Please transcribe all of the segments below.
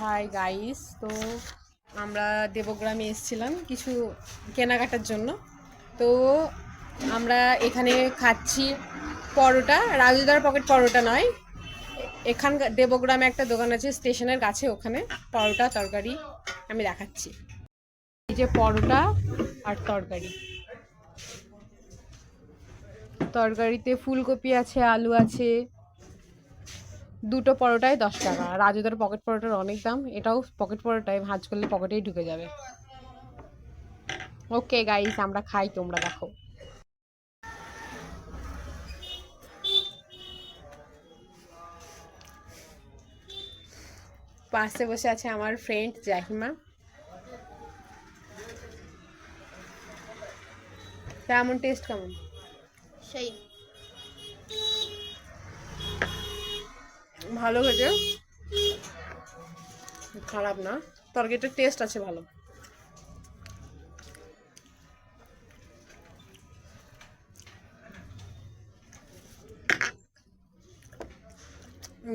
Hi guys, তো আমরা দেবগ্রামে এসেছিলাম কিছু কেনাকাটার জন্য। তো আমরা এখানে খাচ্ছি পরোটা, রাজুদার পকেট পরোটা নয়, এখানকার দেবগ্রামে একটা দোকান আছে স্টেশনের কাছে, ওখানে পরোটা তরকারি আমি দেখাচ্ছি। এই যে পরোটা আর তরকারিতে ফুলকপি আছে, আলু আছে। দুটো পরোটায় 10 টাকা। রাজুদার পকেট পরোটার অনেক দাম, এটাও পকেট পরোটায় ভাঁজ করলে পকেটেই ঢুকে যাবে। ওকে গাইস, আমরা খাই, তোমরা দেখো। পাশে বসে আছে আমার ফ্রেন্ড জাহিমা। কেমন টেস্ট, কেমন? সেই ভালো হয়েছে, খারাপ না। তরকারিটার টেস্ট আছে ভালো।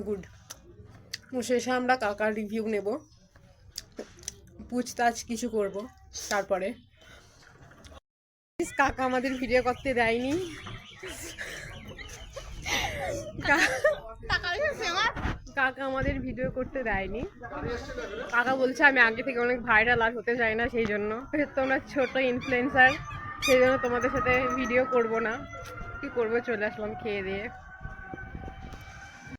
গুড। শেষে আমরা কাকার রিভিউ নেব, পুছতাছ কিছু করব তারপরে। কাকা আমাদের ভিডিও করতে দেয়নি। কাকা আমাদের ভিডিও করতে দেয়নি। কাকা বলছে আমি আগে থেকে অনেক ভাইরাল আর হতে চাই না, সেই জন্য। তোমরা ছোট ইনফ্লুয়েন্সার, সেই জন্য তোমাদের সাথে ভিডিও করব না। কি করবো, চলে আসলাম খেয়ে দিয়ে।